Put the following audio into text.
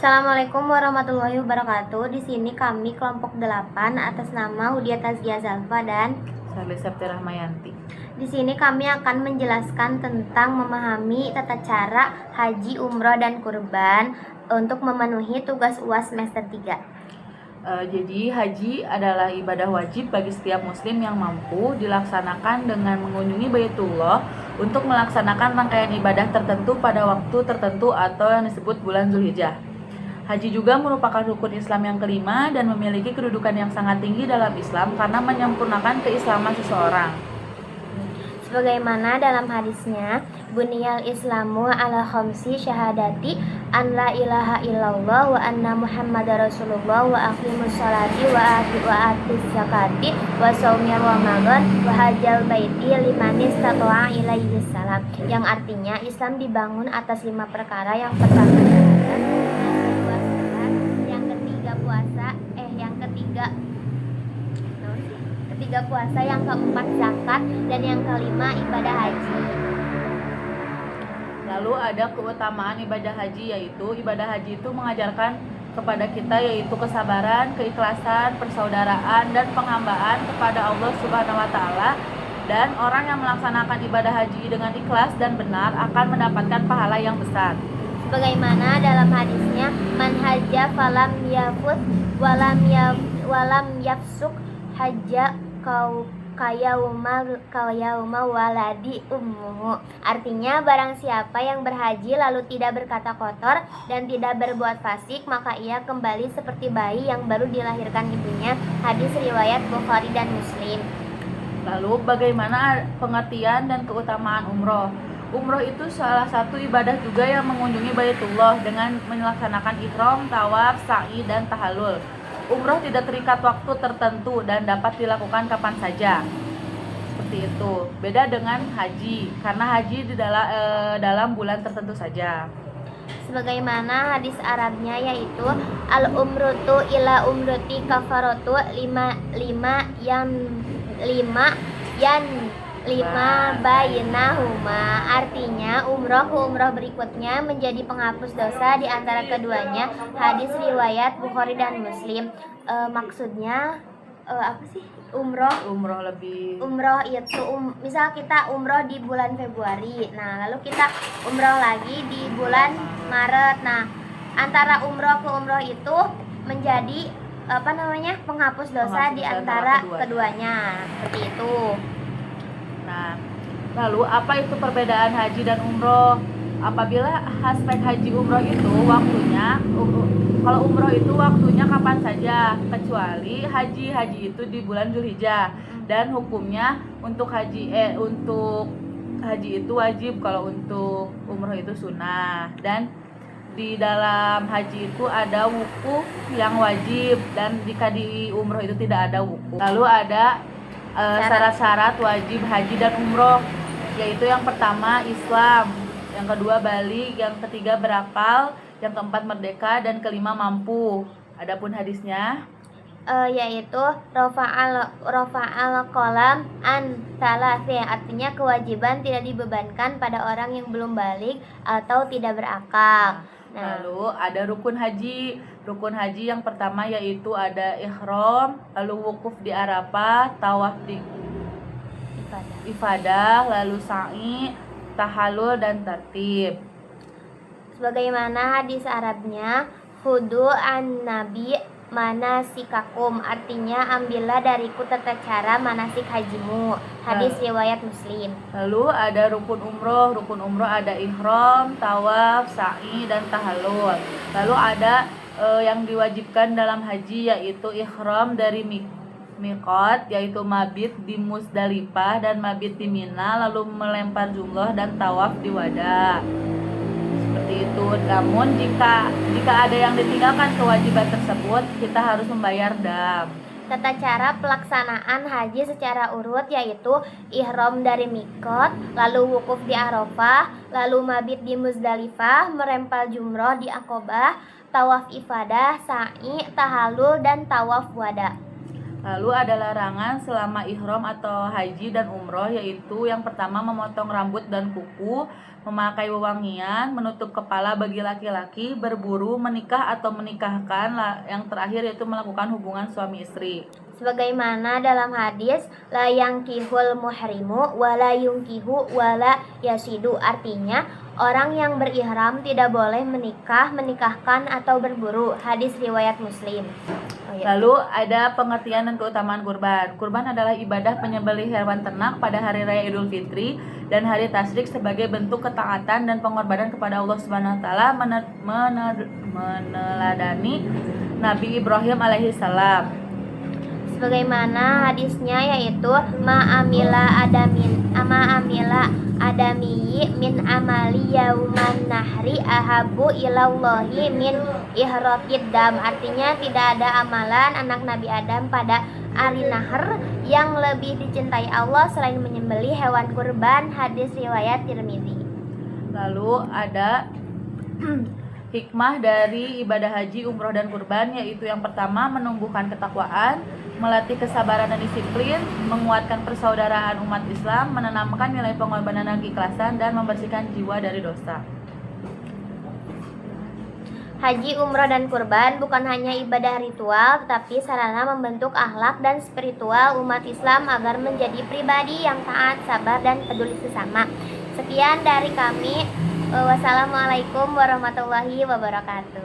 Assalamualaikum warahmatullahi wabarakatuh. Di sini kami kelompok 8 atas nama Hudia Tazkia Zalfa dan Sally Septi Rahmayanti. di sini kami akan menjelaskan tentang memahami tata cara haji, umroh, dan kurban untuk memenuhi tugas UAS semester 3. Jadi haji adalah ibadah wajib bagi setiap muslim yang mampu dilaksanakan dengan mengunjungi Baitullah untuk melaksanakan rangkaian ibadah tertentu pada waktu tertentu atau yang disebut bulan Zulhijjah. Haji juga merupakan rukun Islam yang kelima dan memiliki kedudukan yang sangat tinggi dalam Islam karena menyempurnakan keislaman seseorang. Sebagaimana dalam hadisnya, Buniyal Islamu ala khamsi syahadati an la ilaha illallah wa anna Muhammadar Rasulullah wa aqimus sholati wa atis zakati wa shaumi ramadan wa hajjal baiti liman istata'a ilaihi salam, yang artinya Islam dibangun atas 5 perkara. Yang pertama syahadat, yang kedua salat, yang ketiga puasa, puasa, yang keempat zakat, dan yang kelima ibadah haji. Lalu ada keutamaan ibadah haji, yaitu ibadah haji itu mengajarkan kepada kita yaitu kesabaran, keikhlasan, persaudaraan, dan penghambaan kepada Allah Subhanahu wa taala. Dan orang yang melaksanakan ibadah haji dengan ikhlas dan benar akan mendapatkan pahala yang besar. Sebagaimana dalam hadisnya, man hajja falam yafut walam yafsuk hajja kayauma waladi ummuhu. Artinya, barang siapa yang berhaji lalu tidak berkata kotor dan tidak berbuat fasik, maka ia kembali seperti bayi yang baru dilahirkan ibunya. Hadis riwayat Bukhari dan Muslim. Lalu bagaimana pengertian dan keutamaan umroh? Umroh itu salah satu ibadah juga yang mengunjungi Baitullah dengan melaksanakan ihram, tawaf, sa'i, dan tahallul. Umroh tidak terikat waktu tertentu dan dapat dilakukan kapan saja. Seperti itu. Beda dengan haji, karena haji di dalam bulan tertentu saja. Sebagaimana hadis Arabnya, yaitu al-umrutu ila umruti kafaratu lima bainahuma. Artinya, umroh ke umroh berikutnya menjadi penghapus dosa di antara keduanya. Hadis riwayat Bukhari dan Muslim. Maksudnya apa sih? Umroh itu misal kita umroh di bulan Februari, nah lalu kita umroh lagi di bulan Maret. Nah, antara umroh ke umroh itu menjadi penghapus dosa di antara keduanya. Seperti itu. Nah, lalu apa itu perbedaan haji dan umroh? Apabila aspek haji umroh itu waktunya, kalau umroh itu waktunya kapan saja, kecuali haji itu di bulan Zulhijjah. Dan hukumnya untuk haji itu wajib, kalau untuk umroh itu sunnah. Dan di dalam haji itu ada wukuf yang wajib, dan jika di umroh itu tidak ada wukuf. Lalu ada syarat-syarat wajib haji dan umroh, yaitu yang pertama Islam, yang kedua balik, yang ketiga berakal, yang keempat merdeka, dan kelima mampu. Adapun hadisnya yaitu rafa'al qalam an thalathi, artinya kewajiban tidak dibebankan pada orang yang belum balik atau tidak berakal. Lalu ada rukun haji. Rukun haji yang pertama yaitu ada ihram, lalu wukuf di Arafah, tawaf di ifadah, lalu sa'i, tahallul, dan tertib. Sebagaimana hadis Arabnya, khudu an nabi manasikakum, artinya ambillah dariku tata cara manasik hajimu. Hadis riwayat Muslim. Lalu ada rukun umroh. Rukun umroh ada ihram, tawaf, sa'i, dan tahallul. Lalu ada yang diwajibkan dalam haji, yaitu ihram dari miqat, yaitu mabit di Musdalifah dan mabit di Mina, lalu melempar jumrah dan tawaf di wada. Seperti itu. Namun jika ada yang ditinggalkan kewajiban tersebut, kita harus membayar dam. Tata cara pelaksanaan haji secara urut yaitu ihram dari miqat, lalu wukuf di Arafah, lalu mabit di Muzdalifah, merempal jumrah di Aqobah, tawaf ifadah, sa'i, tahallul, dan tawaf wada. Lalu ada larangan selama ihram atau haji dan umroh, yaitu yang pertama memotong rambut dan kuku, memakai wewangian, menutup kepala bagi laki-laki, berburu, menikah atau menikahkan, yang terakhir yaitu melakukan hubungan suami istri. Sebagaimana dalam hadis, la yankihul muhrimu wala yungkihu wala yasidu, artinya orang yang berihram tidak boleh menikah, menikahkan atau berburu. Hadis riwayat Muslim. Lalu ada pengertian dan keutamaan kurban. Kurban adalah ibadah penyembelih hewan ternak pada hari raya Idul Fitri dan hari tasyrik sebagai bentuk ketaatan dan pengorbanan kepada Allah Subhanahu wa taala, meneladani Nabi Ibrahim alaihissalam. Sebagaimana hadisnya yaitu ma'amila adamiyi min amali yauman nahri ahabu ilallahi min ihraqid dam, artinya tidak ada amalan anak Nabi Adam pada hari nahar yang lebih dicintai Allah selain menyembelih hewan kurban. Hadis riwayat Tirmidzi. Lalu ada hikmah dari ibadah haji, umroh, dan kurban, yaitu yang pertama menumbuhkan ketakwaan, melatih kesabaran dan disiplin, menguatkan persaudaraan umat Islam, menanamkan nilai pengorbanan dan keikhlasan, dan membersihkan jiwa dari dosa. Haji, umroh, dan kurban bukan hanya ibadah ritual, tetapi sarana membentuk akhlak dan spiritual umat Islam agar menjadi pribadi yang taat, sabar, dan peduli sesama. Sekian dari kami. Wassalamualaikum warahmatullahi wabarakatuh.